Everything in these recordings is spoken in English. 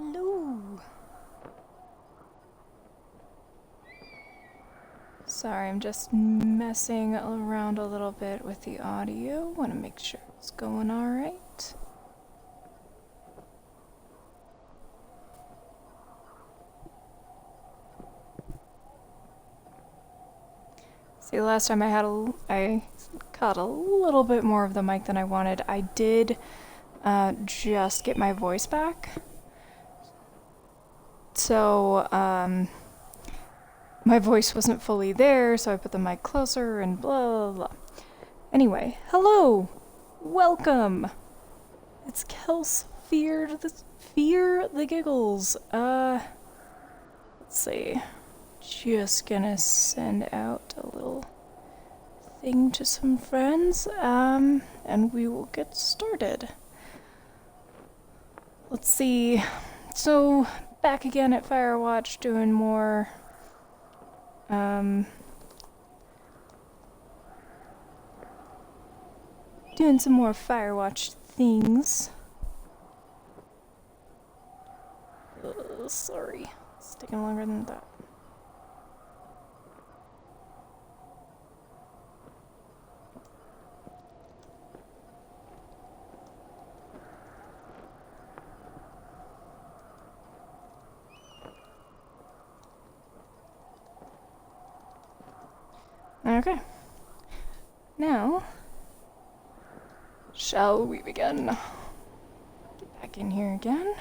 Hello. Sorry, I'm just messing around a little bit with the audio. Want to make sure it's going all right. See, last time I caught a little bit more of the mic than I wanted. I did just get my voice back. So, my voice wasn't fully there, so I put the mic closer and blah, blah, blah. Anyway, hello! Welcome! It's Kels Fear the Giggles. Let's see. Just gonna send out a little thing to some friends, and we will get started. Let's see. So, back again at Firewatch, doing more, doing some more Firewatch things. Sorry, it's taking longer than that. Okay. Now, shall we begin? Get back in here again.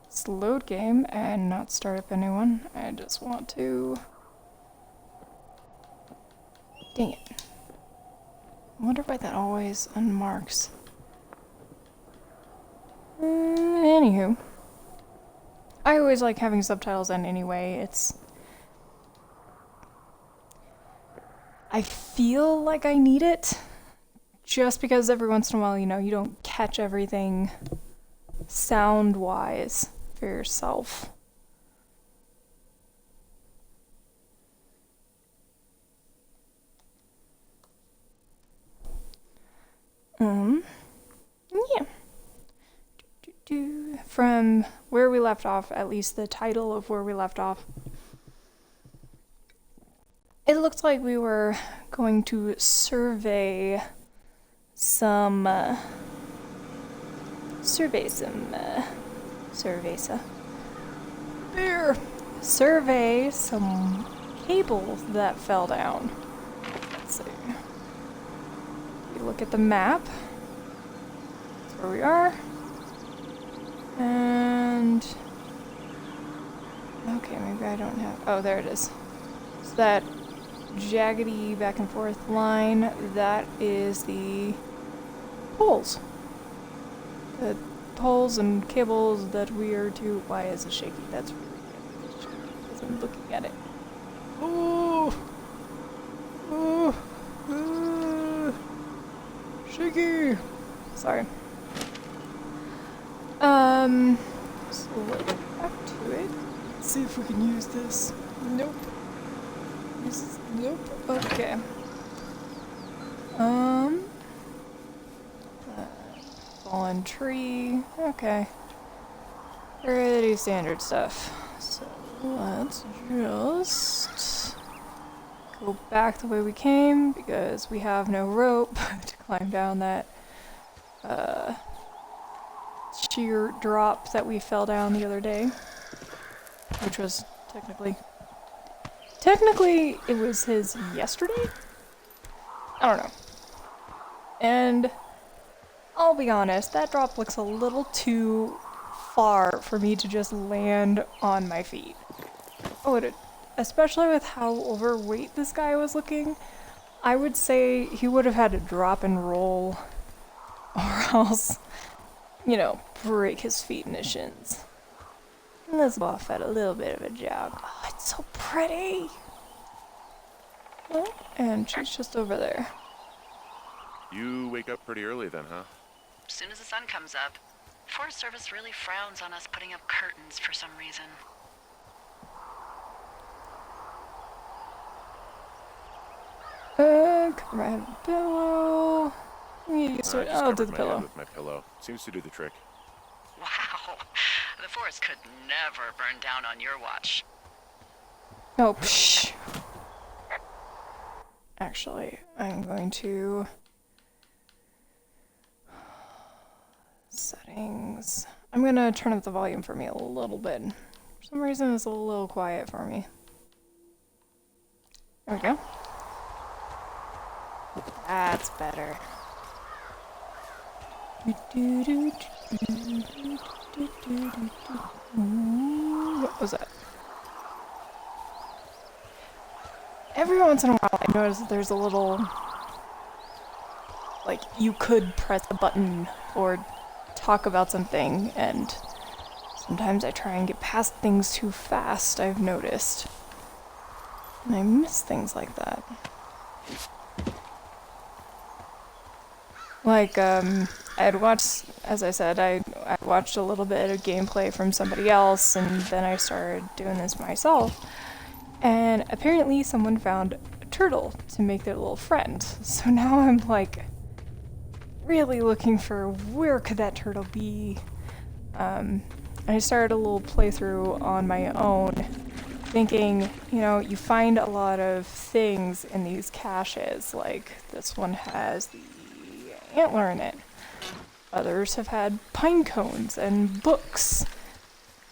Let's load game and not start up a new one. I just want to... Dang it. I wonder why that always unmarks. Anywho. I always like having subtitles in anyway. I feel like I need it, just because every once in a while, you know, you don't catch everything sound-wise for yourself. Yeah. From where we left off, at least the title of where we left off, it looked like we were going to survey some survey some cables that fell down. Let's see. You look at the map. That's where we are. And okay, maybe I don't have. Oh, there it is. So that jaggedy back and forth line, that is the poles. The poles and cables that we are to... Why is it shaky? That's really good because I'm looking at it. Oh! Shaky! Sorry. So let's get back to it. Let's see if we can use this. Nope. Nope. Okay. Fallen tree. Okay. Pretty standard stuff. So let's just go back the way we came because we have no rope to climb down that sheer drop that we fell down the other day, which was Technically, it was his yesterday? I don't know. And I'll be honest, that drop looks a little too far for me to just land on my feet. Especially with how overweight this guy was looking, I would say he would have had to drop and roll or else, you know, break his feet in his shins. Let's go off at a little bit of a jog. Oh, it's so pretty! Oh, and she's just over there. You wake up pretty early then, huh? As soon as the sun comes up. Forest Service really frowns on us putting up curtains for some reason. Cover my pillow. I'll do the pillow. With my pillow. Seems to do the trick. The forest could never burn down on your watch. Oh, psh. Actually, I'm going to... Settings. I'm going to turn up the volume for me a little bit. For some reason, it's a little quiet for me. There we go. That's better. What was that? Every once in a while I notice that there's a little, like, you could press a button or talk about something, and sometimes I try and get past things too fast, I've noticed. And I miss things like that. Like, I had watched, as I said, I watched a little bit of gameplay from somebody else, and then I started doing this myself. And apparently someone found a turtle to make their little friend. So now I'm like really looking for where could that turtle be. I started a little playthrough on my own, thinking, you know, you find a lot of things in these caches. Like this one has the antler in it. Others have had pine cones and books.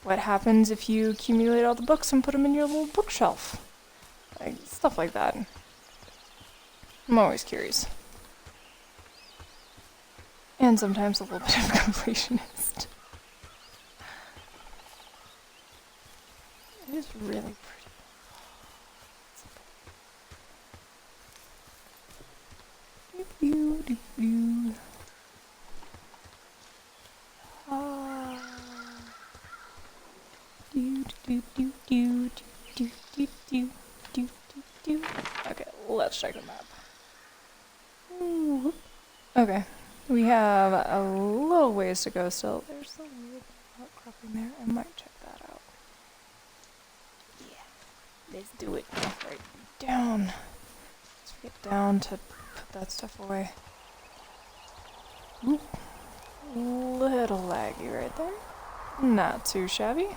What happens if you accumulate all the books and put them in your little bookshelf? Like, stuff like that. I'm always curious. And sometimes a little bit of completionist. It is really pretty. Doo-doo-doo-doo. Okay, let's check the map. Ooh. Okay, we have a little ways to go still. There's a weird outcropping there. I might check that out. Yeah, let's do it. Right down. Let's get down to put that stuff away. Ooh. Little laggy right there. Not too shabby.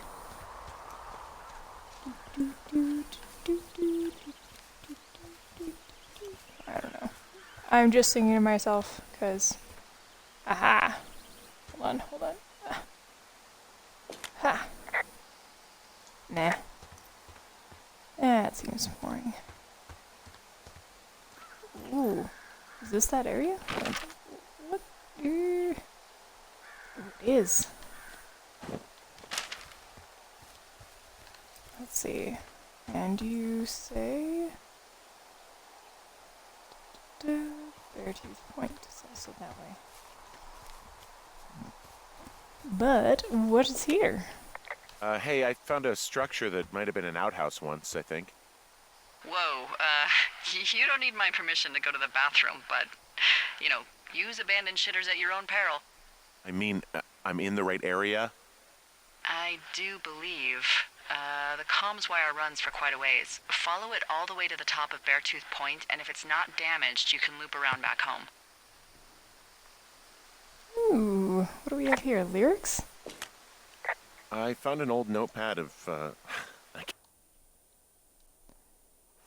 I don't know. I'm just singing to myself, because... Aha! Hold on. Ha! Nah. That seems boring. Ooh. Is this that area? What? It is. Let's see. And you say... Beartooth Point is also that way. But what is here? Hey, I found a structure that might have been an outhouse once, I think. Whoa, you don't need my permission to go to the bathroom, but, you know, use abandoned shitters at your own peril. I mean, I'm in the right area? I do believe. The comms wire runs for quite a ways. Follow it all the way to the top of Beartooth Point, and if it's not damaged, you can loop around back home. Ooh, what do we have here? Lyrics? I found an old notepad of, I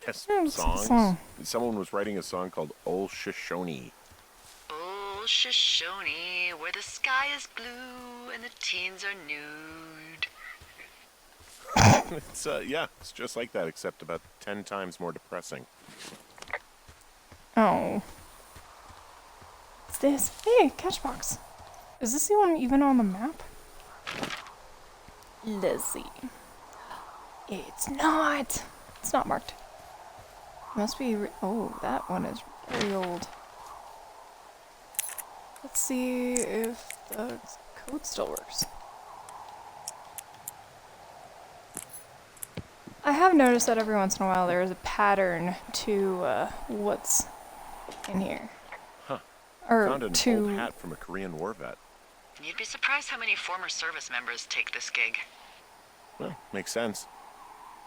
guess, songs. Song. Someone was writing a song called Old Shoshone. Oh, Shoshone, where the sky is blue and the teens are nude. It's, yeah, it's just like that, except about 10 times more depressing. Oh. What's this? Hey, Catchbox. Is this the one even on the map? Let's see. It's not. It's not marked. Must be... oh, that one is very old. Let's see if the code still works. I have noticed that every once in a while there is a pattern to what's in here. Huh. Or Found an to... old hat from a Korean war vet. You'd be surprised how many former service members take this gig. Well, makes sense.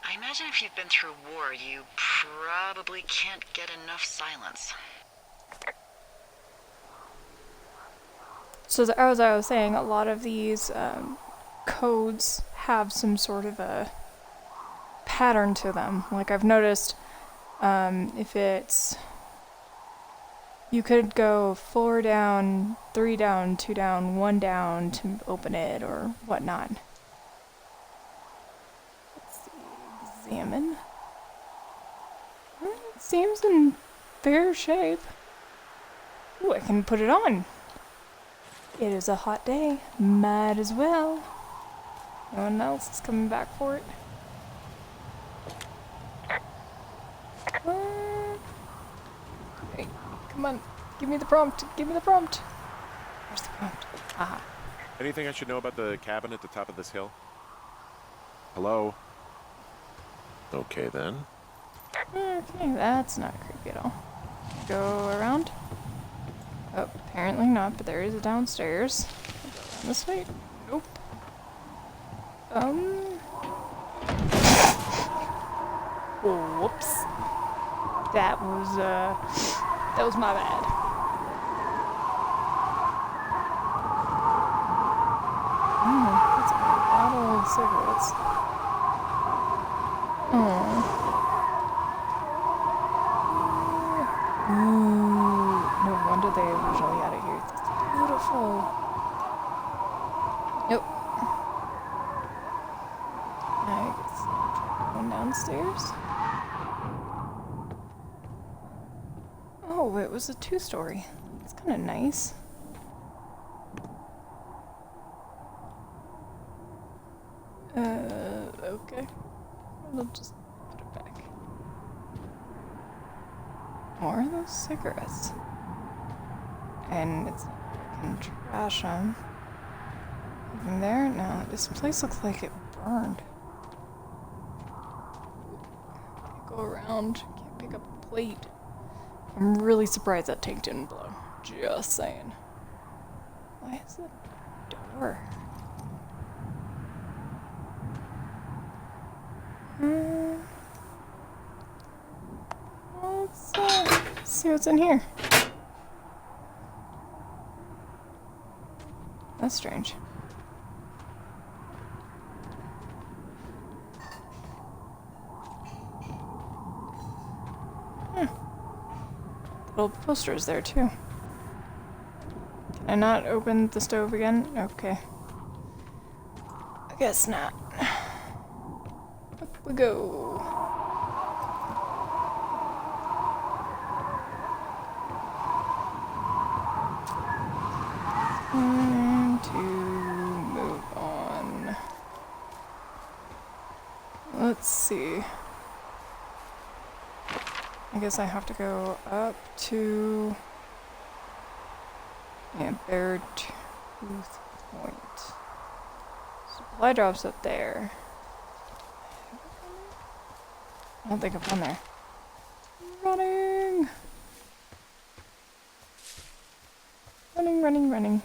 I imagine if you've been through war, you probably can't get enough silence. So as I was saying, a lot of these codes have some sort of a pattern to them. Like I've noticed, if it's, you could go 4 down, 3 down, 2 down, 1 down to open it or whatnot. Let's see, examine. It seems in fair shape. Ooh, I can put it on. It is a hot day. Might as well. No one else is coming back for it. Hey, come on. Give me the prompt. Give me the prompt. Where's the prompt? Aha. Anything I should know about the cabin at the top of this hill? Hello? Okay, then. Okay, that's not creepy at all. Go around. Oh, apparently not, but there is a downstairs. Down this way? Nope. Whoops. That was my bad. That's a bottle of cigarettes. Oh. Ooh, no wonder they originally had it here. It's beautiful. Nope. I guess going downstairs. Oh, it was a 2-story. It's kind of nice. Okay. We'll just put it back. More of those cigarettes. And it's fucking trash them. Anything there? No, this place looks like it burned. Can't go around. Can't pick up a plate. I'm really surprised that tank didn't blow. Just saying. Why is the door? Let's see what's in here. That's strange. Little posters there too. Can I not open the stove again? Okay. I guess not. Up we go. Time to move on. Let's see. I guess I have to go up to Beartooth Point. Supply drops up there. I don't think I've gone there. Running! Running, running, running.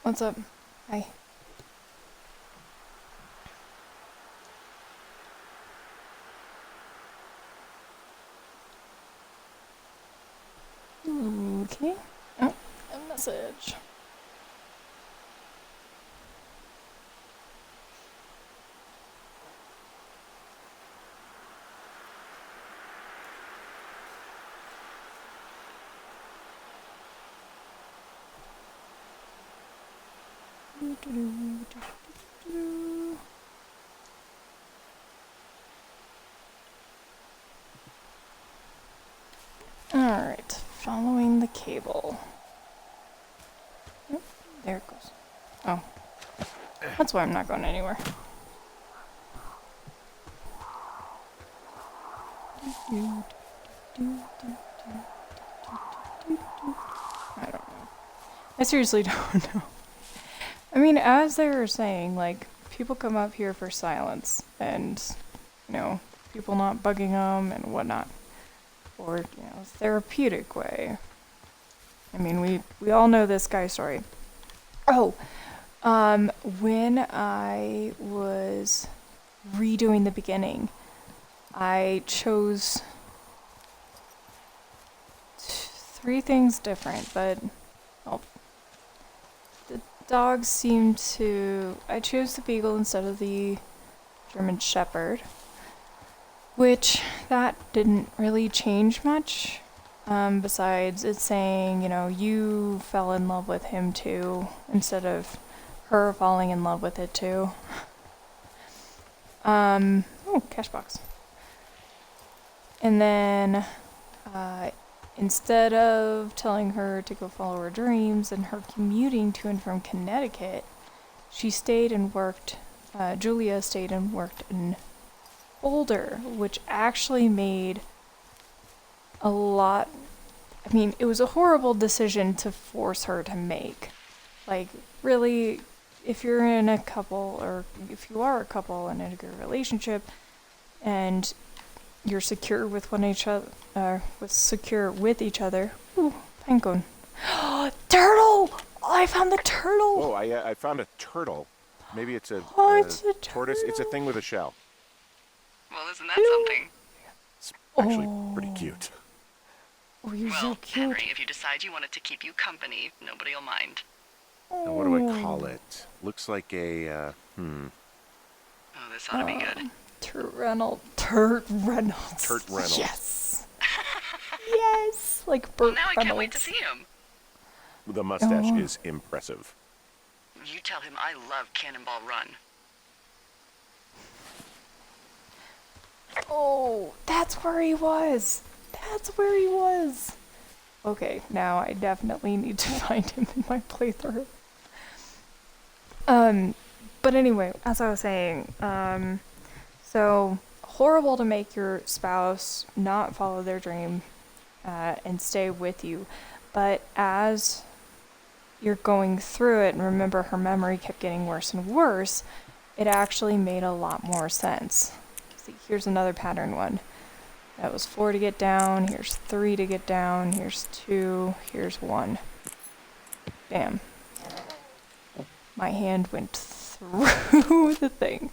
What's up? Hi. Okay. Oh, a message. Alright, following the cable. Oh, there it goes. Oh. That's why I'm not going anywhere. I don't know. I seriously don't know. I mean, as they were saying, like, people come up here for silence and, you know, people not bugging them and whatnot. Or, you know, therapeutic way. I mean, we all know this guy's story. Oh, when I was redoing the beginning, I chose 3 things different, but well, the dogs seem to... I chose the Beagle instead of the German Shepherd, which that didn't really change much. Besides it saying, you know, you fell in love with him too, instead of her falling in love with it too. Oh, Catchbox. And then, instead of telling her to go follow her dreams and her commuting to and from Connecticut, she stayed and worked, Julia stayed and worked in Boulder, which actually made a lot... I mean, it was a horrible decision to force her to make. Like, really, if you're in a couple, or if you are a couple and in a good relationship, and you're secure with secure with each other. Ooh, penguin. Turtle! I found the turtle! Oh, I found a turtle. Maybe it's a, It's a tortoise. It's a turtle. thing with a shell. Well, isn't that something? It's actually pretty cute. Oh, you're Well, so cute. Henry, if you decide you want it to keep you company, nobody will mind. Now, what do I call it? Looks like a, Oh, this ought to be good. Turt Reynolds. Yes. Yes. Like Well, Burt now I Reynolds. can't wait to see him. The mustache is impressive. You tell him I love Cannonball Run. Oh, that's where he was. That's where he was. Okay, now I definitely need to find him in my playthrough. But anyway, as I was saying, so horrible to make your spouse not follow their dream and stay with you, but as you're going through it, and remember her memory kept getting worse and worse, it actually made a lot more sense. See, here's another pattern one. That was 4 to get down, here's 3 to get down, here's 2, here's 1. Damn. My hand went through the thing.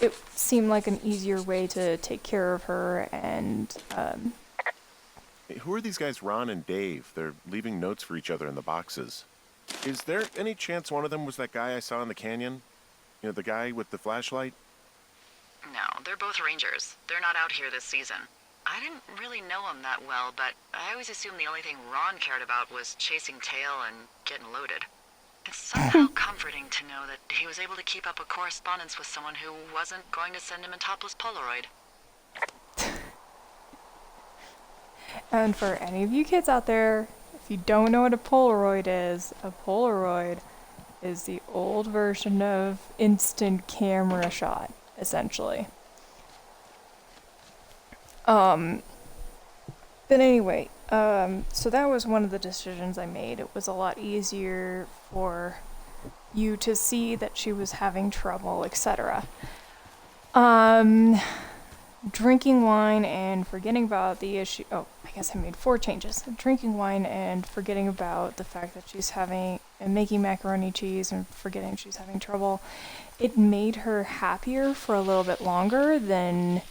It seemed like an easier way to take care of her, and Hey, who are these guys, Ron and Dave? They're leaving notes for each other in the boxes. Is there any chance one of them was that guy I saw in the canyon? You know, the guy with the flashlight? No, they're both rangers. They're not out here this season. I didn't really know him that well, but I always assumed the only thing Ron cared about was chasing tail and getting loaded. It's somehow comforting to know that he was able to keep up a correspondence with someone who wasn't going to send him a topless Polaroid. And for any of you kids out there, if you don't know what a Polaroid is the old version of instant camera shot, essentially. But anyway, so that was one of the decisions I made. It was a lot easier for you to see that she was having trouble, etc. Drinking wine and forgetting about the issue. Oh, I guess I made 4 changes. Drinking wine and forgetting about the fact that she's having and making macaroni cheese and forgetting she's having trouble. It made her happier for a little bit longer than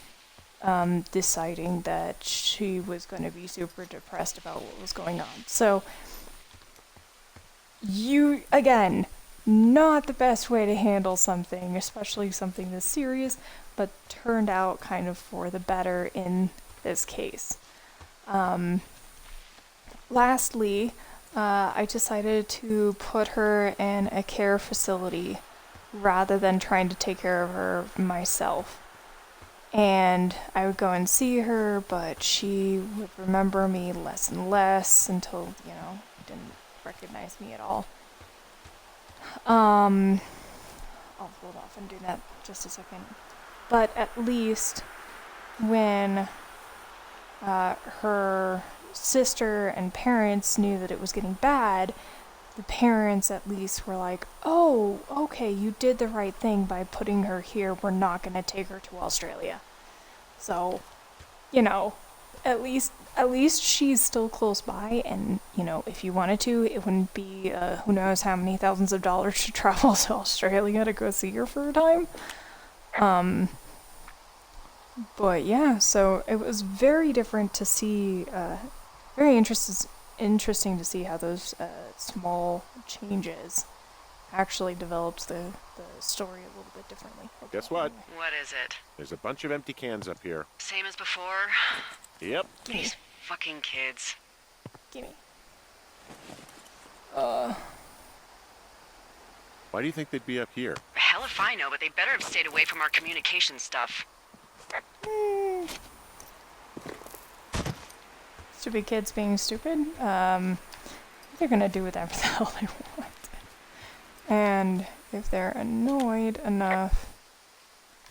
deciding that she was going to be super depressed about what was going on. So, you, again, not the best way to handle something, especially something this serious, but turned out kind of for the better in this case. Lastly, I decided to put her in a care facility rather than trying to take care of her myself. And I would go and see her, but she would remember me less and less until, didn't recognize me at all. I'll hold off and do that just a second. But at least when her sister and parents knew that it was getting bad, the parents at least were like, oh, okay, you did the right thing by putting her here. We're not going to take her to Australia. So, at least she's still close by, and, if you wanted to, it wouldn't be who knows how many thousands of dollars to travel to Australia to go see her for a time. But yeah, so it was very different to see, very interesting to see how those small changes actually developed the story a little bit differently. Okay, Guess what? anyway. What is it? There's a bunch of empty cans up here. Same as before? Yep. Gimme, These fucking kids. gimme. Why do you think they'd be up here? Hell if I know, but they better have stayed away from our communication stuff. Stupid kids being stupid. They're gonna do whatever the hell they want. And if they're annoyed enough...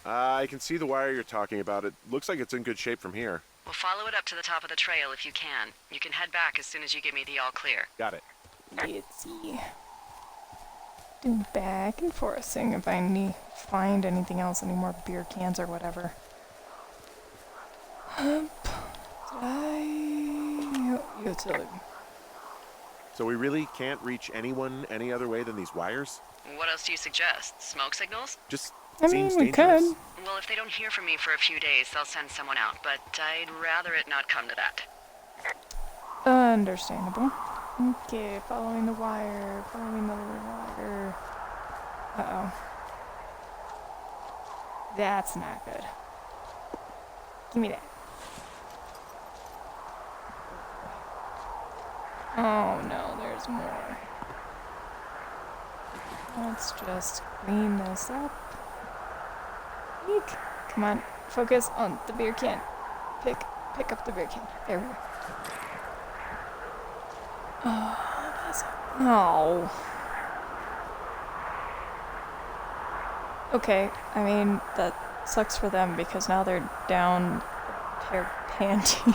I can see the wire you're talking about. It looks like it's in good shape from here. We'll follow it up to the top of the trail if you can. You can head back as soon as you give me the all clear. Got it. Let's see. Do back and forth, seeing if I find anything else, any more beer cans or whatever. Utility. So we really can't reach anyone any other way than these wires? What else do you suggest? Smoke signals? Just I seems mean, we dangerous. could. Well, if they don't hear from me for a few days, they'll send someone out, but I'd rather it not come to that. Understandable. Okay, following the wire, following the wire. Uh-oh. That's not good. Give me that. Oh no, there's more. Let's just clean this up. Eek. Come on, focus on the beer can. Pick up the beer can. There we go. Oh. Okay, I mean, that sucks for them because now they're down a pair of panties.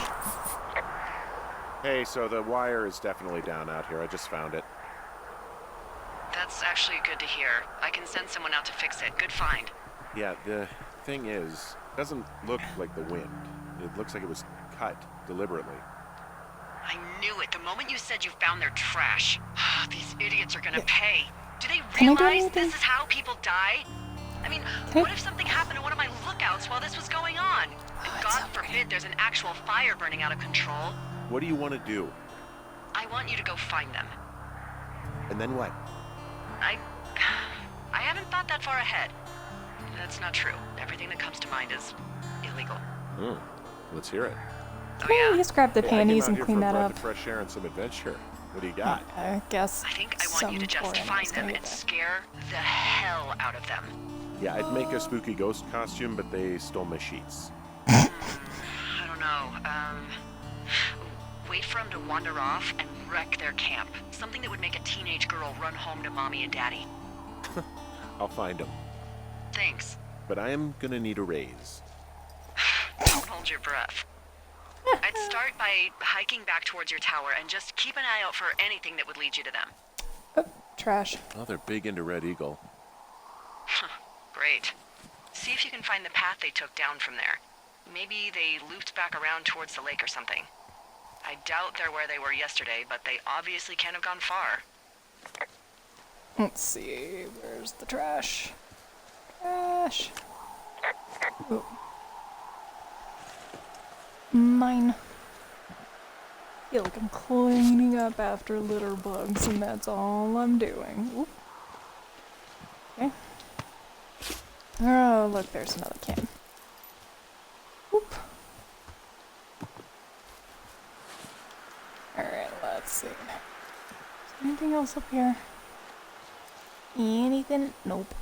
Hey, so the wire is definitely down out here. I just found it. That's actually good to hear. I can send someone out to fix it. Good find. Yeah, the thing is, it doesn't look like the wind. It looks like it was cut deliberately. I knew it. The moment you said you found their trash. These idiots are gonna pay. Do they Can I do realize anything? this is how people die? I mean, Can I- what if something happened to one of my lookouts while this was going on? it's God okay. forbid there's an actual fire burning out of control. What do you want to do? I want you to go find them. And then what? I haven't thought that far ahead. That's not true. Everything that comes to mind is illegal. Let's hear it. Oh Can yeah? I just grab the Hey, I came panties out and here clean for a that breath up? of fresh air and some adventure. What do you got? I guess I think I want you to just some find foreigners them can and get that. scare the hell out of them. Yeah, I'd make a spooky ghost costume, but they stole my sheets. I don't know. Wait for them to wander off and wreck their camp. Something that would make a teenage girl run home to mommy and daddy. I'll find them. Thanks. But I am gonna need a raise. Don't hold your breath. I'd start by hiking back towards your tower and just keep an eye out for anything that would lead you to them. Oh, trash. Oh, they're big into Red Eagle. Great. See if you can find the path they took down from there. Maybe they looped back around towards the lake or something. I doubt they're where they were yesterday, but they obviously can't have gone far. Let's see, where's the trash? Trash. Ooh. Mine. Feel like I'm cleaning up after litter bugs, and that's all I'm doing. Oop. Okay. Oh, look, there's another can. Oop. Alright, let's see. Is there anything else up here? Anything? Nope.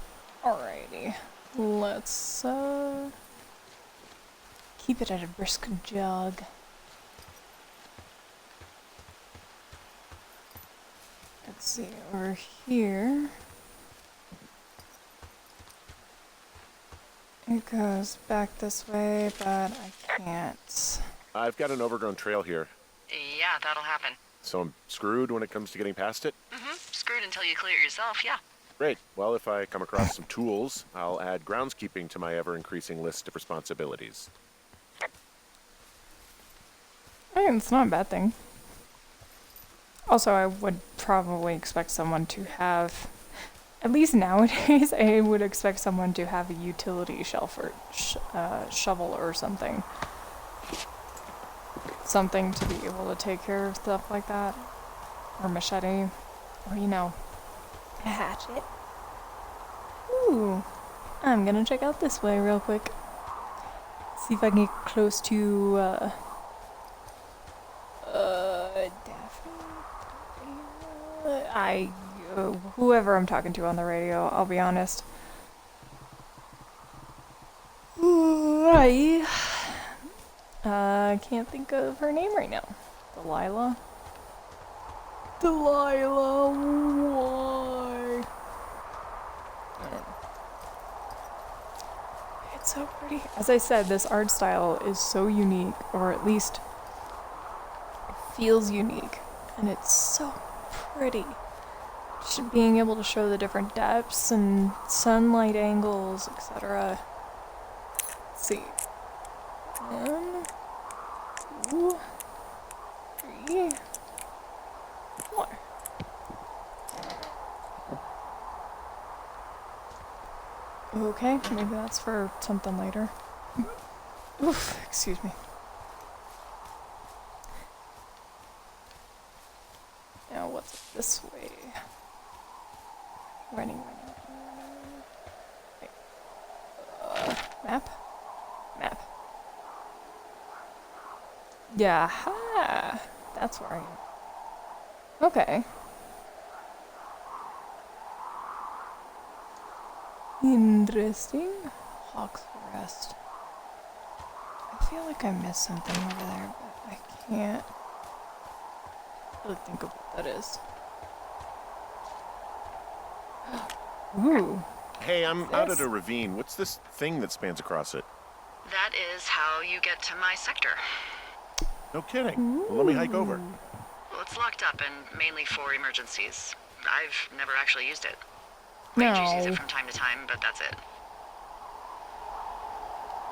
Alrighty. Let's, keep it at a brisk jog. Let's see, over here. It goes back this way, but I can't. I've got an overgrown trail here, Yeah, that'll happen. so I'm screwed when it comes to getting past it. Screwed until you clear it yourself, yeah. Great. Well, if I come across some tools, I'll add groundskeeping to my ever-increasing list of responsibilities. I mean, it's not a bad thing. Also, I would probably expect someone to have At least nowadays, I would expect someone to have a utility shelf or shovel or something. Something to be able to take care of stuff like that. Or machete. Or, you know, a hatchet. Ooh. I'm gonna check out this way real quick. See if I can get close to, Daphne? Whoever I'm talking to on the radio, I'll be honest. I can't think of her name right now. Delilah? Delilah, why? It's so pretty. As I said, this art style is so unique, or at least it feels unique, and it's so pretty. Being able to show the different depths and sunlight angles, etc. Let's see. 1, 2, 3, 4. Okay, maybe that's for something later. Oof, excuse me. Now what's this way? Running. Wait. Map? Map. Yeah, ha! That's where I am. Okay. Interesting. Hawk's Rest. I feel like I missed something over there, but I can't really think of what that is. Ooh. Hey, I'm out at a ravine. What's this thing that spans across it? That is how you get to my sector. No kidding. Well, let me hike over. Well, it's locked up and mainly for emergencies. I've never actually used it. Rangers use it from time to time, but that's it.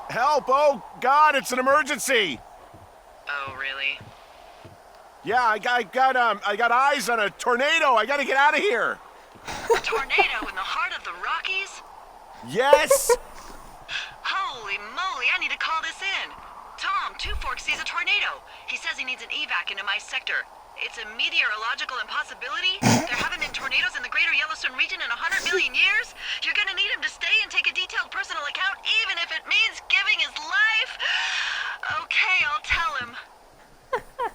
Help! Oh, God, it's an emergency! Oh, really? Yeah, I got eyes on a tornado. I gotta get out of here. A tornado in the heart of the Rockies? Yes! Holy moly, I need to call this in. Tom, Two Forks sees a tornado. He says he needs an evac into my sector. It's a meteorological impossibility. There haven't been tornadoes in the greater Yellowstone region in 100 million years. You're gonna need him to stay and take a detailed personal account, even if it means giving his life. Okay, I'll tell him.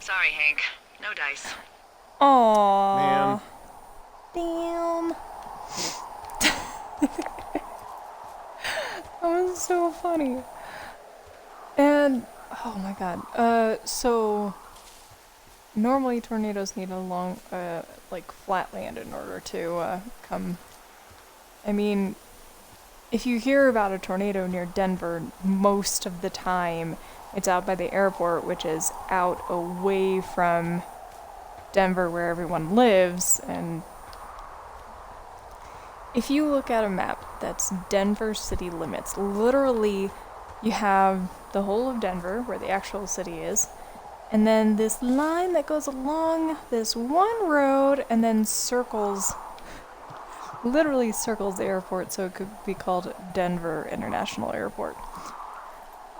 Sorry, Hank. No dice. Aww. Man. Damn. That was so funny. And, oh my god. So normally tornadoes need a long, like, flat land in order to, come. I mean, if you hear about a tornado near Denver, most of the time it's out by the airport, which is out away from Denver where everyone lives. And if you look at a map that's Denver city limits, literally you have the whole of Denver where the actual city is, and then this line that goes along this one road and then circles, literally circles the airport, so it could be called Denver International Airport.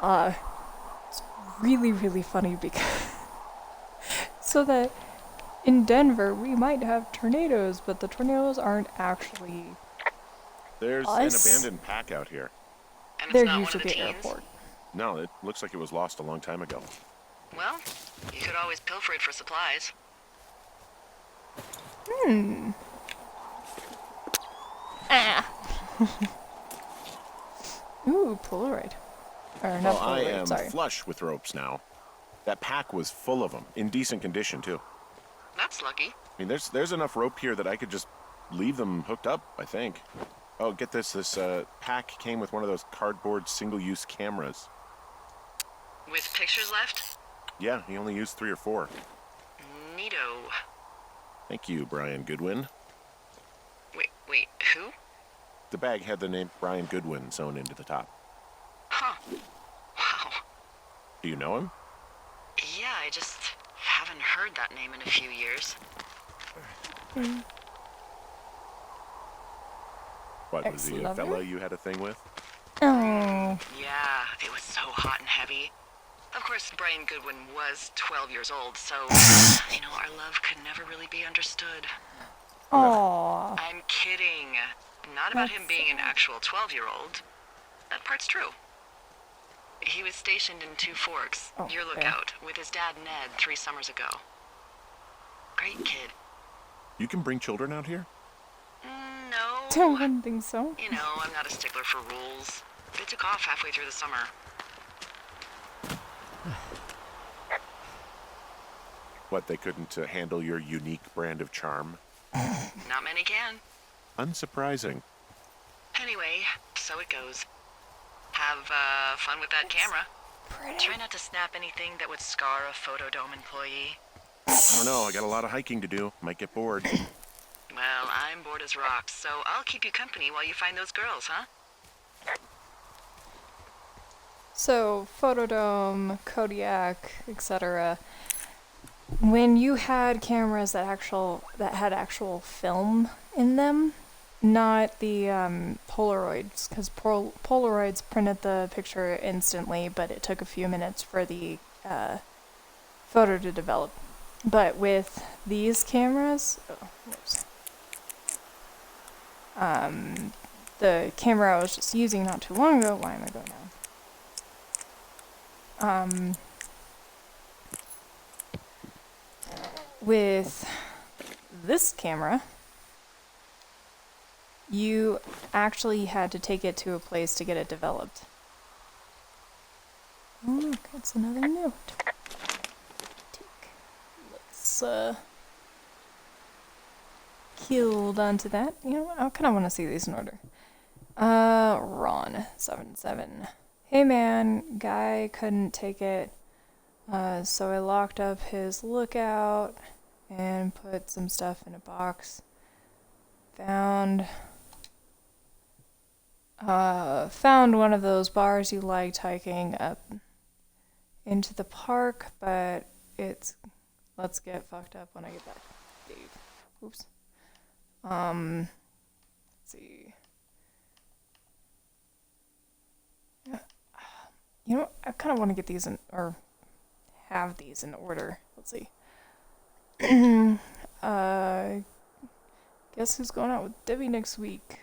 It's really, really funny because so that in Denver we might have tornadoes, but the tornadoes aren't actually There's us. an abandoned pack out here. And it's They're not one usually of the the teens? airport. No, it looks like it was lost a long time ago. Well, you could always pilfer it for supplies. Ah. Ooh, Polaroid. Or not Well, I Polaroid, am sorry. flush with ropes now. That pack was full of them, in decent condition, too. That's lucky. I mean, there's enough rope here that I could just leave them hooked up, I think. Oh, get this. This pack came with one of those cardboard single-use cameras. With pictures left? Yeah, he only used 3 or 4. Neato. Thank you, Brian Goodwin. Wait, who? The bag had the name Brian Goodwin sewn into the top. Huh. Wow. Do you know him? Yeah, I just haven't heard that name in a few years. What, was he a Ex-lover? fella you had a thing with? Oh. Yeah, it was so hot and heavy. Of course, Brian Goodwin was 12 years old, so, our love could never really be understood. Aw. I'm kidding. Not about him being an actual 12-year-old. That part's true. He was stationed in Two Forks, Oh, your okay. lookout, with his dad Ned 3 summers ago. Great kid. You can bring children out here? I No. wouldn't think so. I'm not a stickler for rules. They took off halfway through the summer. What, they couldn't handle your unique brand of charm? Not many can. Unsurprising. Anyway, so it goes. Have fun with that camera. Pretty. Try not to snap anything that would scar a Photodome employee. I don't know, I got a lot of hiking to do. Might get bored. Well, I'm bored as rocks, so I'll keep you company while you find those girls, huh? So, Photodome, Kodiak, etc. When you had cameras that had actual film in them, not the Polaroids, because Polaroids printed the picture instantly, but it took a few minutes for the photo to develop. But with these cameras, the camera I was just using not too long ago, why am I going down? With this camera, you actually had to take it to a place to get it developed. Oh look, it's another note. Let's hold on to that. You know what? I kind of want to see these in order. Ron 77. Hey man, guy couldn't take it, so I locked up his lookout and put some stuff in a box. Found one of those bars you liked hiking up into the park, but let's get fucked up when I get back. Dave. Oops. Let's see. Yeah. You know, I kind of want to get these in, or have these in order. Let's see. Guess who's going out with Debbie next week?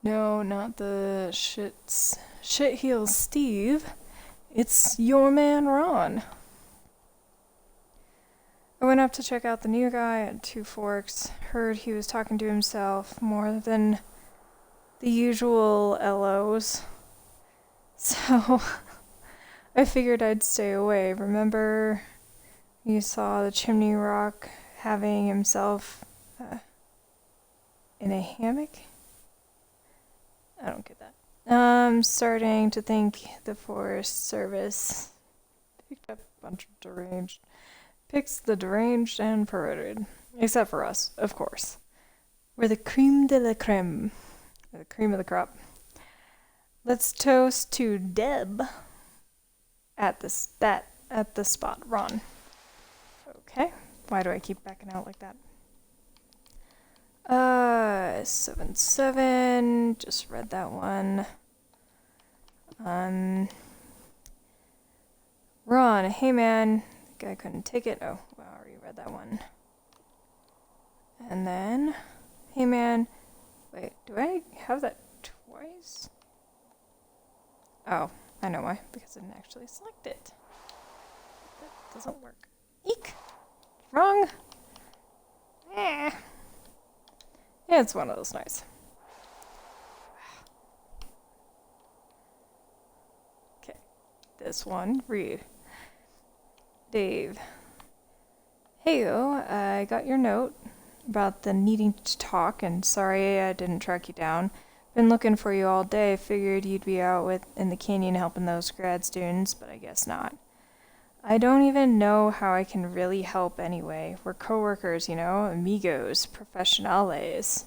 No, not the shit-heels Steve. It's your man Ron. I went up to check out the new guy at Two Forks. Heard he was talking to himself more than the usual LOs. So, I figured I'd stay away. Remember, you saw the Chimney Rock having himself in a hammock? I don't get that. I'm starting to think the Forest Service picked up a bunch of deranged. Picks the deranged and perverted. Except for us, of course. We're the creme de la creme. We're the cream of the crop. Let's toast to Deb at the spot, Ron. Okay. Why do I keep backing out like that? 77. Just read that one. Ron, hey man. Guy couldn't take it. Oh, well, I already read that one. And then, hey man. Wait, do I have that twice? Oh, I know why. Because I didn't actually select it. That doesn't work. Eek! Wrong! Eh. Yeah, it's one of those nights. Okay. This one, read. Dave. Heyo, I got your note about the needing to talk, and sorry I didn't track you down. Been looking for you all day. Figured you'd be out in the canyon helping those grad students, but I guess not. I don't even know how I can really help anyway. We're coworkers, amigos, professionales.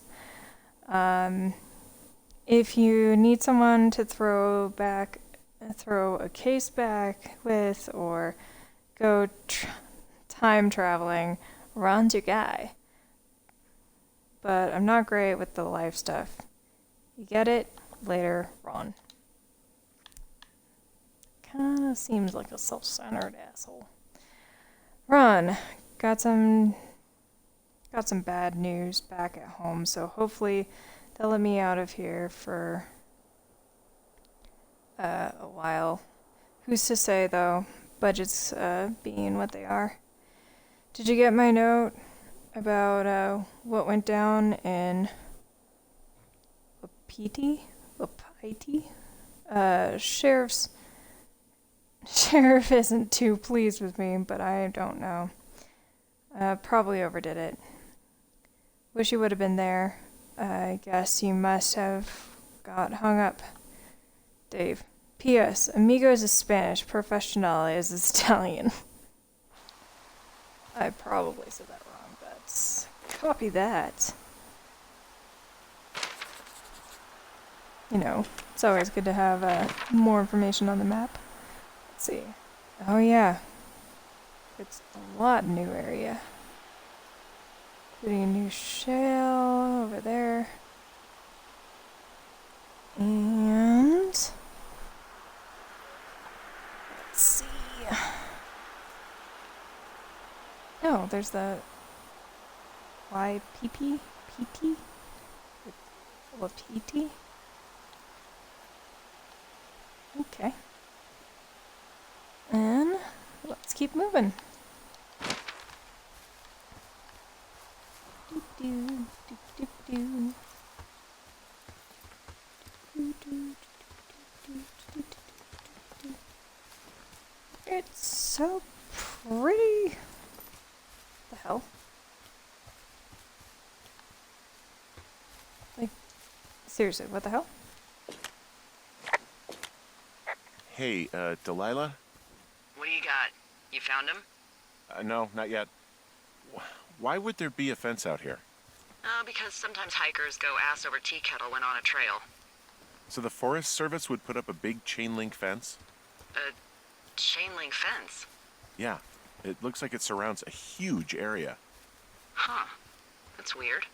If you need someone to throw a case back with, or go time traveling, Ron's your guy. but I'm not great with the life stuff. You get it? Later, Ron. Kinda seems like a self-centered asshole. Ron, got some bad news back at home, so hopefully they'll let me out of here for a while. Who's to say, though, budgets being what they are. Did you get my note about what went down in Wapiti? Sheriff isn't too pleased with me, but I don't know. Probably overdid it. Wish you would have been there. I guess you must have got hung up. Dave. P.S. Amigos is Spanish. Professional is Italian. I probably said that wrong, but copy that. You know, it's always good to have more information on the map. Let's see. Oh yeah. It's a lot new area. Including a new shell over there. And let's see. Oh, there's the YPP? PT? Or PT? Okay. And let's keep moving. It's so pretty. The hell? Like, seriously, what the hell? Hey, Delilah? What do you got? You found him? No, not yet. Why would there be a fence out here? Because sometimes hikers go ass over tea kettle when on a trail. So the Forest Service would put up a big chain link fence? A chain link fence? Yeah. It looks like it surrounds a huge area. Huh. That's weird.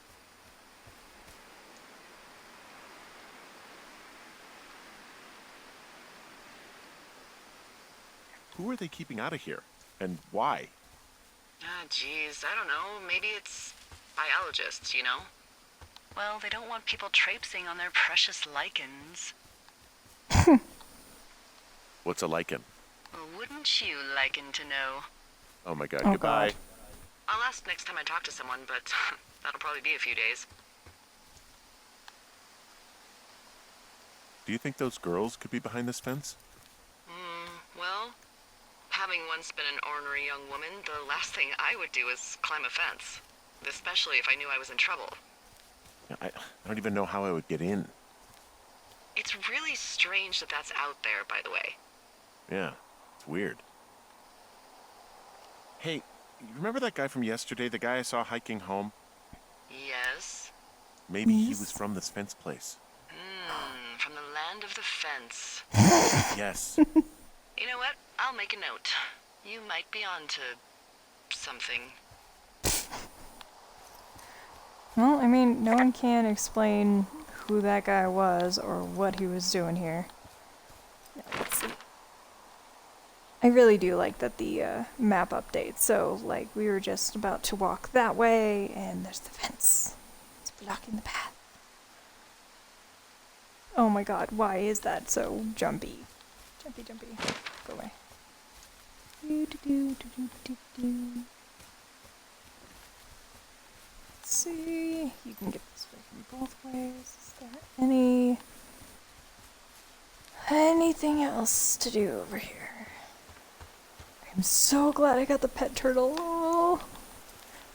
Who are they keeping out of here? And why? Geez, I don't know. Maybe it's biologists, you know? Well, they don't want people traipsing on their precious lichens. What's a lichen? Well, wouldn't you liken to know? Oh my god, Oh goodbye. God. I'll ask next time I talk to someone, but that'll probably be a few days. Do you think those girls could be behind this fence? Well, having once been an ornery young woman, the last thing I would do is climb a fence. Especially if I knew I was in trouble. I don't even know how I would get in. It's really strange that that's out there, by the way. Yeah, it's weird. Hey, you remember that guy from yesterday, the guy I saw hiking home? Yes? Maybe he was from this fence place. From the land of the fence. Yes. You know what? I'll make a note. You might be onto something. Well, I mean, no one can explain who that guy was or what he was doing here. Now, let's see. I really do like that the map updates. So, like, we were just about to walk that way, and there's the fence. It's blocking the path. Oh my god, why is that so jumpy? Jumpy. Go away. Let's see. You can get this way from both ways. Is there anything else to do over here? I'm so glad I got the pet turtle. Oh,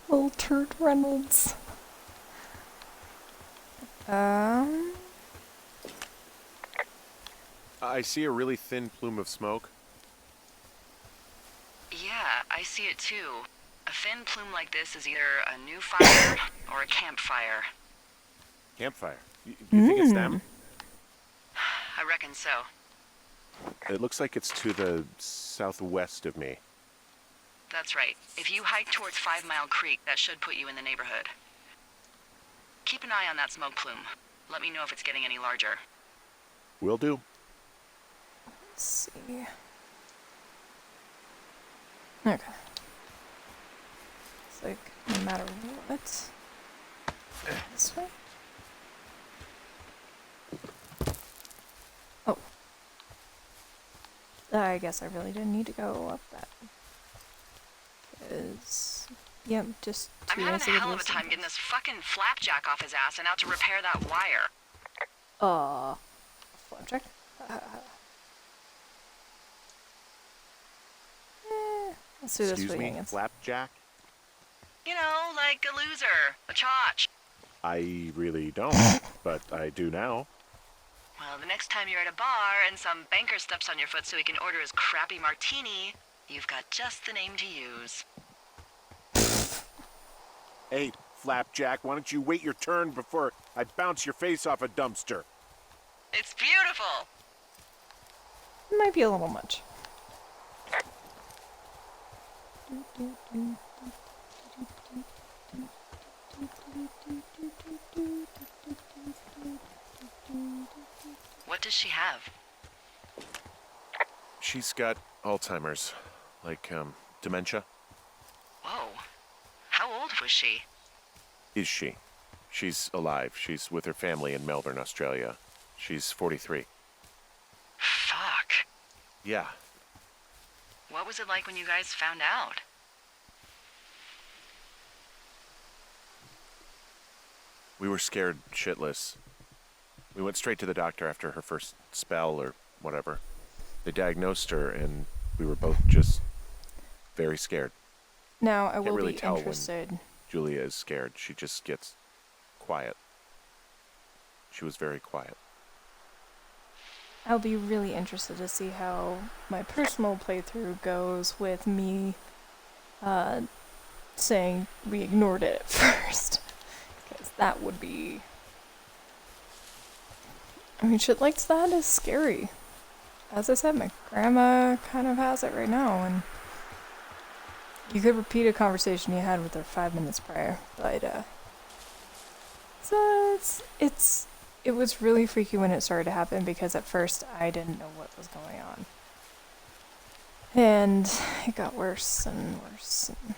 little Turd Reynolds. I see a really thin plume of smoke. Yeah, I see it too. A thin plume like this is either a new fire or a campfire. Campfire. You think it's them? I reckon so. It looks like it's to the southwest of me. That's right. If you hike towards 5 Mile Creek, that should put you in the neighborhood. Keep an eye on that smoke plume. Let me know if it's getting any larger. Will do. Let's see. Okay. It's like, no matter what. This way? Oh. I guess I really didn't need to go up that. Because, yep, just I'm two having a isolated hell of a time getting this fucking flapjack off his ass and out to repair that wire. Flapjack? Let's do this Excuse for the me, youngins. Flapjack? You know, like a loser, a chotch. I really don't, but I do now. Well, the next time you're at a bar and some banker steps on your foot so he can order his crappy martini, you've got just the name to use. Hey, Flapjack, why don't you wait your turn before I bounce your face off a dumpster? It's beautiful! Might be a little much. What does she have? She's got Alzheimer's, like, dementia. Whoa. How old was she? Is she? She's alive. She's with her family in Melbourne, Australia. She's 43. Fuck. Yeah. What was it like when you guys found out? We were scared shitless. We went straight to the doctor after her first spell or whatever. They diagnosed her, and we were both just very scared. Now, I Can't will really be tell when interested. Julia is scared. She just gets quiet. She was very quiet. I'll be really interested to see how my personal playthrough goes with me saying we ignored it at first. Because that would be... I mean, shit like that is scary. As I said, my grandma kind of has it right now, and you could repeat a conversation you had with her 5 minutes prior, but so it was really freaky when it started to happen because at first I didn't know what was going on, and it got worse and worse. And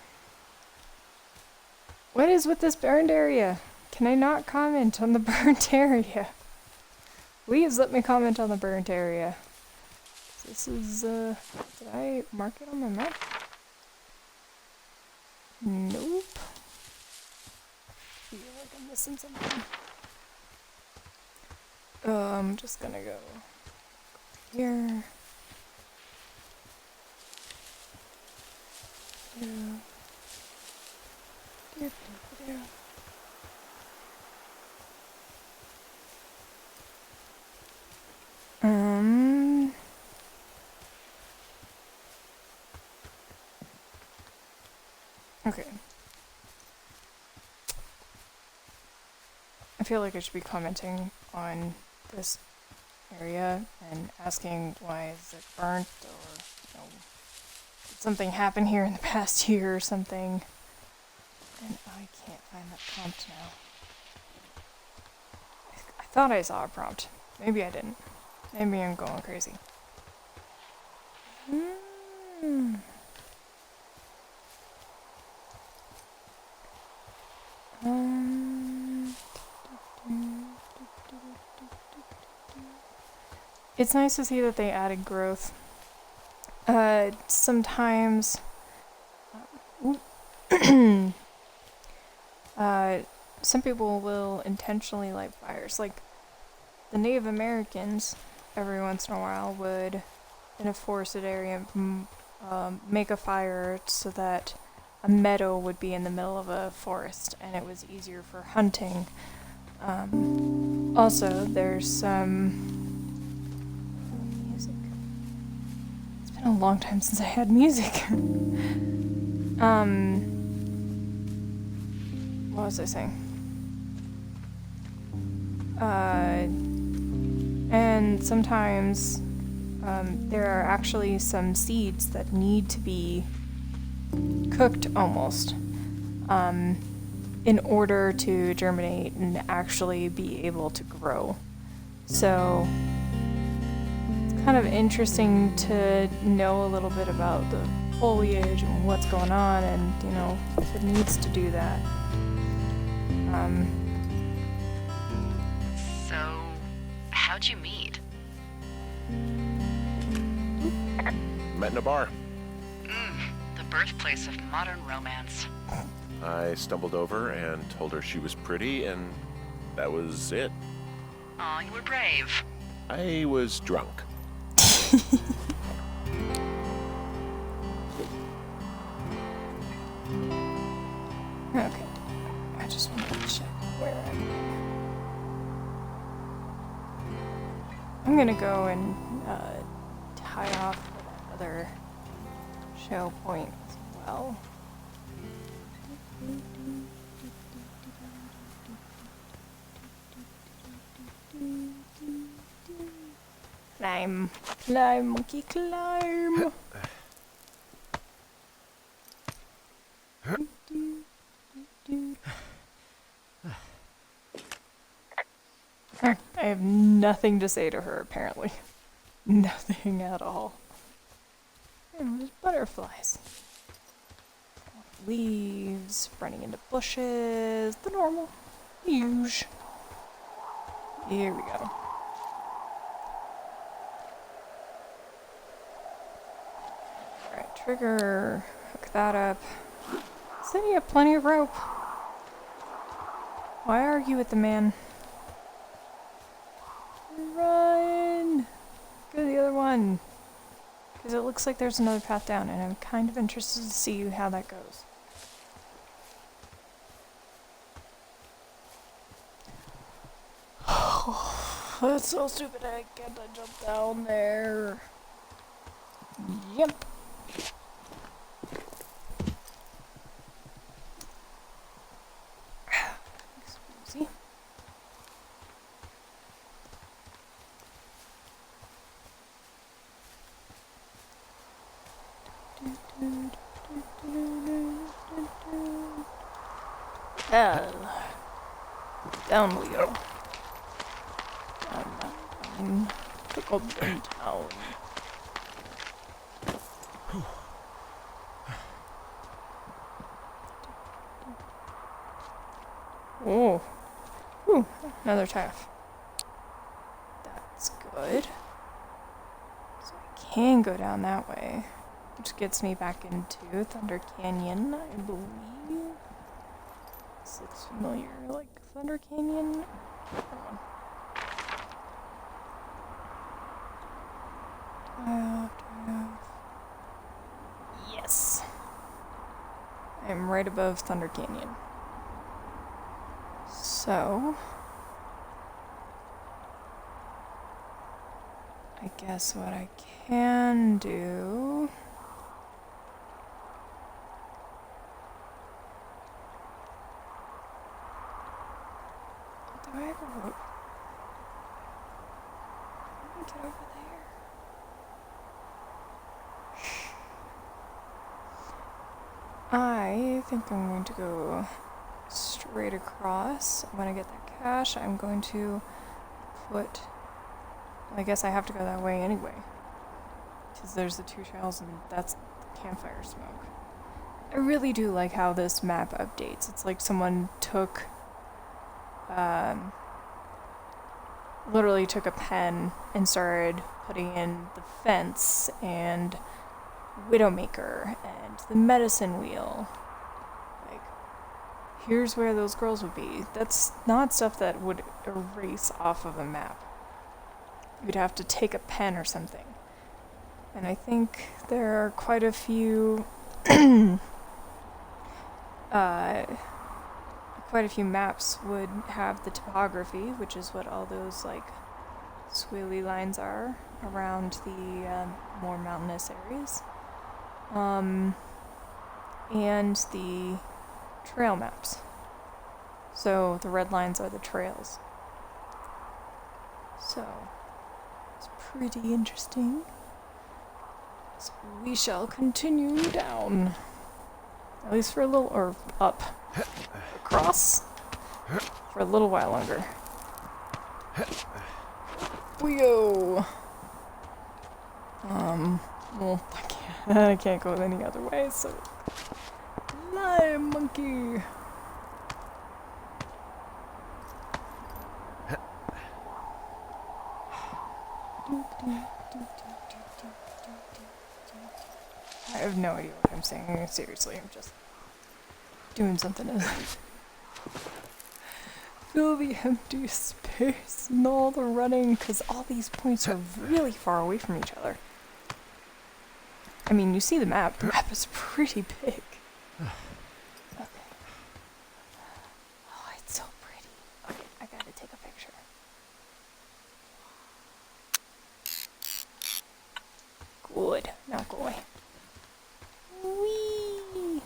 what is with this burned area? Can I not comment on the burnt area? Please let me comment on the burnt area. This is, did I mark it on my map? Nope. Feel like I'm missing something. I'm just gonna go here. Okay. I feel like I should be commenting on this area and asking why is it burnt, or, you know, did something happen here in the past year or something. And I can't find that prompt now. I thought I saw a prompt. Maybe I didn't. Maybe I'm going crazy. It's nice to see that they added growth. Sometimes some people will intentionally light fires. Like the Native Americans, every once in a while, would, in a forested area, make a fire so that a meadow would be in the middle of a forest, and it was easier for hunting. Also, there's some music. It's been a long time since I had music. What was I saying? And sometimes there are actually some seeds that need to be cooked almost. in order to germinate and actually be able to grow. So it's kind of interesting to know a little bit about the foliage and what's going on, and you know, if it needs to do that. So, how'd you meet? Met in a bar. The birthplace of modern romance. I stumbled over and told her she was pretty, and that was it. Aw, you were brave. I was drunk. Okay, I just want to check where I'm gonna go and tie off that other show point as well. Climb, climb, monkey, climb. I have nothing to say to her, apparently. Nothing at all. And there's butterflies. Leaves, running into bushes, the normal. Huge. Here we go. Alright, trigger. Hook that up. Said you have plenty of rope. Why argue with the man? Run! Go to the other one. Because it looks like there's another path down, and I'm kind of interested to see how that goes. That's so stupid. I can't jump down there. Yep. Excuse me. Well, down we go. To go down. Oh, ooh, another taff. That's good. So I can go down that way, which gets me back into Thunder Canyon, I believe. This looks familiar, like Thunder Canyon. Hold on. Yes. I am right above Thunder Canyon. So, I guess what I can do... Do I have a rope? Let me get over there. I think I'm going to go straight across. When I get that cache, I'm going to put... Well, I guess I have to go that way anyway. Because there's the two trails and that's campfire smoke. I really do like how this map updates. It's like someone took... literally took a pen and started putting in the fence and Widowmaker and the medicine wheel. Like, here's where those girls would be. That's not stuff that would erase off of a map. You'd have to take a pen or something. And I think there are quite a few quite a few maps would have the topography, which is what all those like swirly lines are around the more mountainous areas. And the trail maps. So the red lines are the trails. So it's pretty interesting. So we shall continue down. At least for a little, or up. Across? For a little while longer. We go! Well, I can't go any other way, so... Lie, monkey! I have no idea what I'm saying. Seriously, I'm just doing something to fill the empty space and all the running, because all these points are really far away from each other. I mean, you see the map. The map is pretty big. Okay. Oh, it's so pretty. Okay, I gotta take a picture. Good. Now go away. Whee!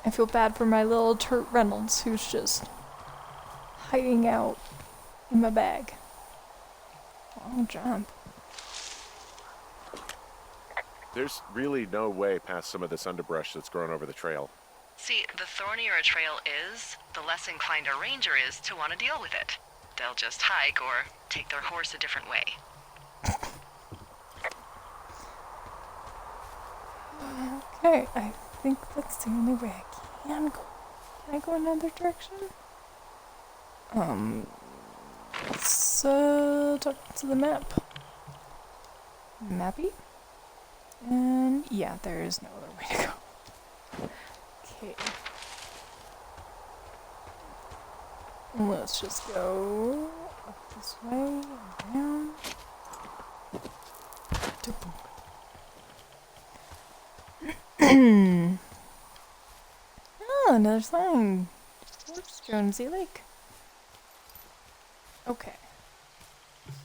I feel bad for my little Turt Reynolds, who's just hiding out in my bag. Long jump. There's really no way past some of this underbrush that's grown over the trail. See, the thornier a trail is, the less inclined a ranger is to want to deal with it. They'll just hike or take their horse a different way. Okay, I think that's the only way I can go. Can I go another direction? Let's talk to the map. Mappy? And yeah, there is no other way to go. Okay. Let's just go up this way, around. Oh, another sign. Whoops, Jonesy Lake. Okay.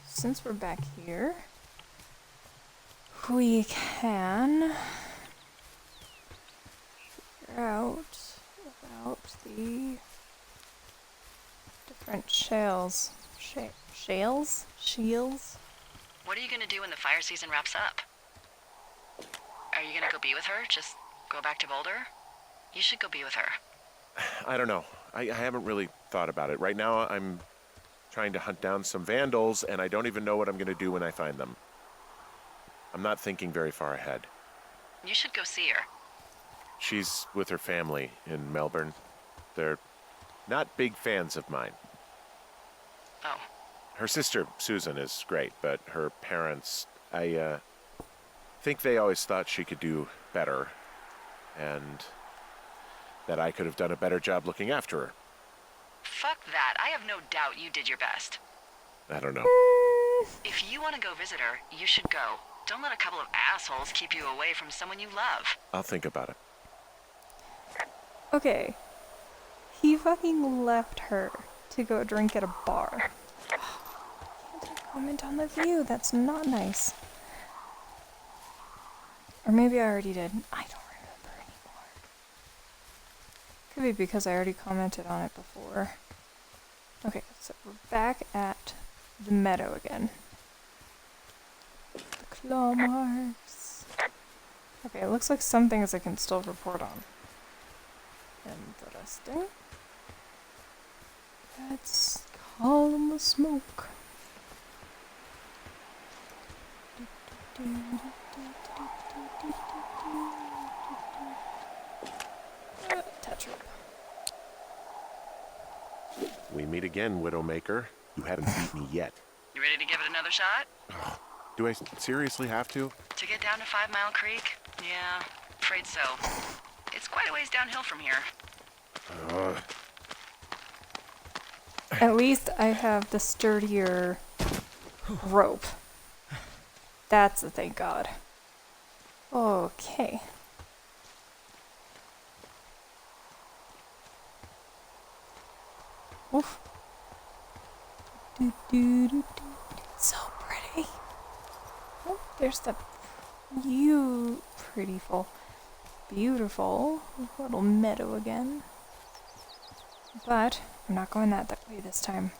Since we're back here, we can figure out about the different shales. Shales? Shields? What are you gonna do when the fire season wraps up? Are you gonna go be with her? Just go back to Boulder? You should go be with her. I don't know. I haven't really thought about it. Right now, I'm trying to hunt down some vandals, and I don't even know what I'm going to do when I find them. I'm not thinking very far ahead. You should go see her. She's with her family in Melbourne. They're not big fans of mine. Oh. Her sister, Susan, is great, but her parents, I think they always thought she could do better, and that I could have done a better job looking after her. Fuck that. I have no doubt you did your best. I don't know. If you want to go visit her, you should go. Don't let a couple of assholes keep you away from someone you love. I'll think about it. Okay. He fucking left her to go drink at a bar. Can't comment on the view. That's not nice. Or maybe I already did. I don't remember anymore. Could be because I already commented on it before. Okay, so we're back at the meadow again. The claw marks. Okay, it looks like some things I can still report on. Interesting. Let's column of smoke. Touch rope. We meet again, Widowmaker. You haven't beat me yet. You ready to give it another shot? Do I seriously have to? To get down to 5 Mile Creek? Yeah, afraid so. It's quite a ways downhill from here. At least I have the sturdier rope. That's a thank God. Okay. Oof. So pretty. Oh, there's the beautiful little meadow again. But I'm not going that way this time.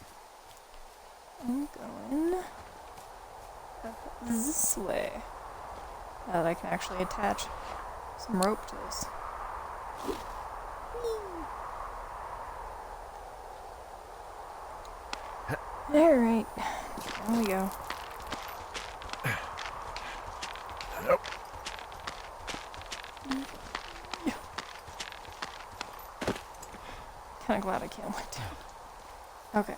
I'm going up this way. that I can actually attach some rope to this. Alright, there we go. Nope. Kinda glad I can't let down. Okay.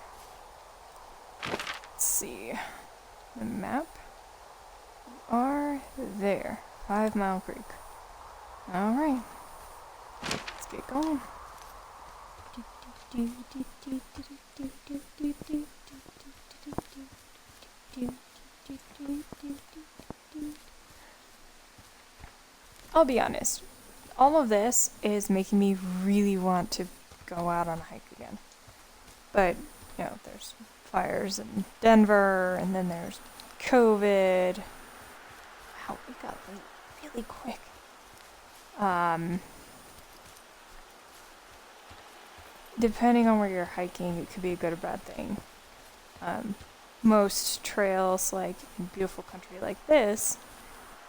Let's see. The map. We are there. 5 Mile Creek. Alright. Let's get going. I'll be honest. All of this is making me really want to go out on a hike again. But, you know, there's fires in Denver, and then there's COVID. Wow, it got late really quick. Depending on where you're hiking, it could be a good or bad thing. Most trails, like in beautiful country like this,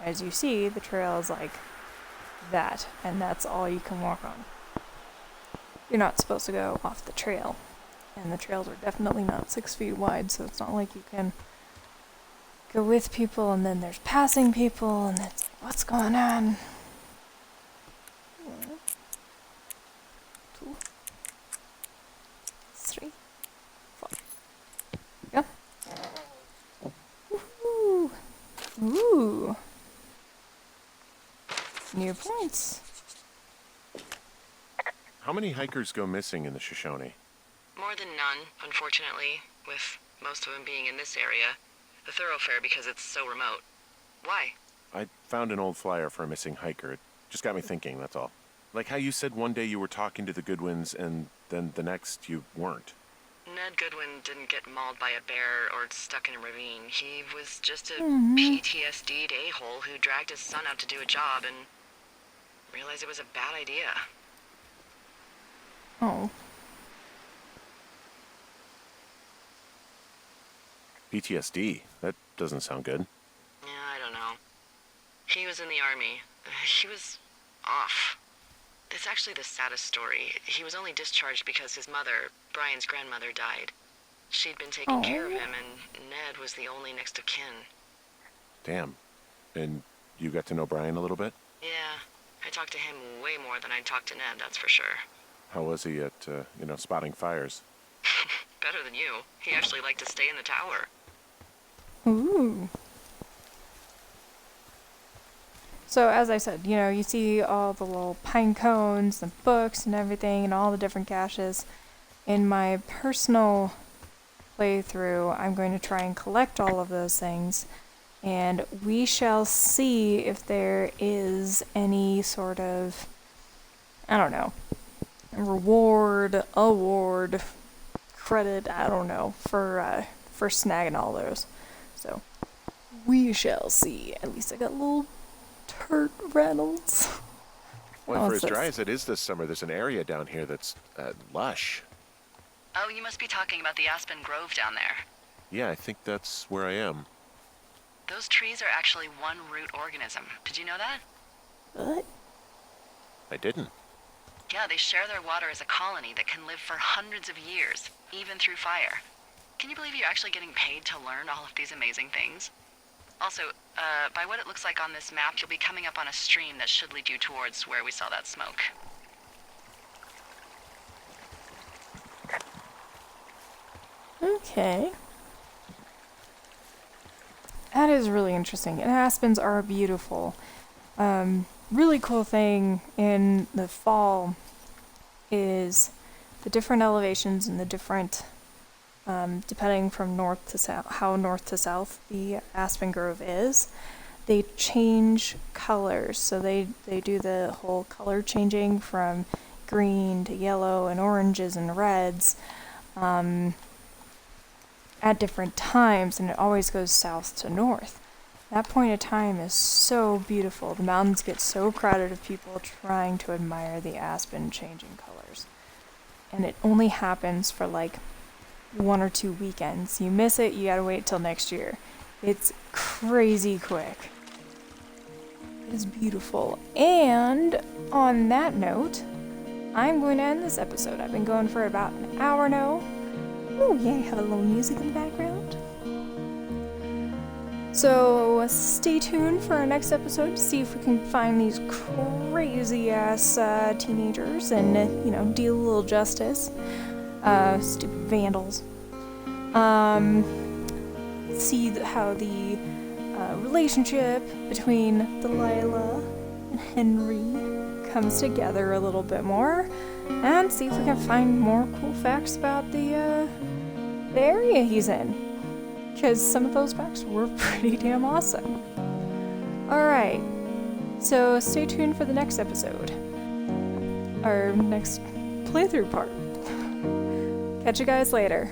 as you see, the trail is like that, and that's all you can walk on. You're not supposed to go off the trail, and the trails are definitely not 6 feet wide, so it's not like you can go with people and then there's passing people and it's like, what's going on? 1, 2, 3, 4. Go. Woohoo! Ooh! New points. How many hikers go missing in the Shoshone? More than none, unfortunately, with most of them being in this area. The thoroughfare because it's so remote. Why? I found an old flyer for a missing hiker. It just got me thinking, that's all. Like how you said one day you were talking to the Goodwins and then the next you weren't. Ned Goodwin didn't get mauled by a bear or stuck in a ravine. He was just a PTSD'd a-hole who dragged his son out to do a job and realized it was a bad idea. Oh. PTSD? That doesn't sound good. Yeah, I don't know. He was in the army. He was off. It's actually the saddest story. He was only discharged because his mother, Brian's grandmother, died. She'd been taking care of him, and Ned was the only next of kin. Damn. And you got to know Brian a little bit? Yeah, I talked to him way more than I'd talked to Ned, that's for sure. How was he at, spotting fires? Better than you. He actually liked to stay in the tower. Ooh. So as I said, you know, you see all the little pine cones and books and everything and all the different caches. In my personal playthrough, I'm going to try and collect all of those things, and we shall see if there is any sort of, I don't know, reward, award, credit, I don't know, for snagging all those. So we shall see. At least I got little Turt Reynolds. Well, for as dry as it is this summer, there's an area down here that's lush. Oh, you must be talking about the Aspen Grove down there. Yeah, I think that's where I am. Those trees are actually one root organism. Did you know that? What? I didn't. Yeah, they share their water as a colony that can live for hundreds of years, even through fire. Can you believe you're actually getting paid to learn all of these amazing things? Also, by what it looks like on this map, you'll be coming up on a stream that should lead you towards where we saw that smoke. Okay. That is really interesting. And aspens are beautiful. Really cool thing in the fall is the different elevations and the different, depending from north to south, how north to south the Aspen Grove is, they change colors. So they do the whole color changing from green to yellow and oranges and reds at different times, and it always goes south to north. That point of time is so beautiful. The mountains get so crowded of people trying to admire the aspen changing colors. And it only happens for like 1 or 2 weekends. You miss it, you gotta wait till next year. It's crazy quick. is beautiful. And on that note, I'm going to end this episode. I've been going for about an hour now. Oh yeah, have a little music in the background. So stay tuned for our next episode to see if we can find these crazy ass teenagers and, deal a little justice. Stupid vandals. See how the relationship between Delilah and Henry comes together a little bit more, and see if we can find more cool facts about the area he's in, because some of those facts were pretty damn awesome. Alright, so stay tuned for the next episode, our next playthrough part. Catch you guys later.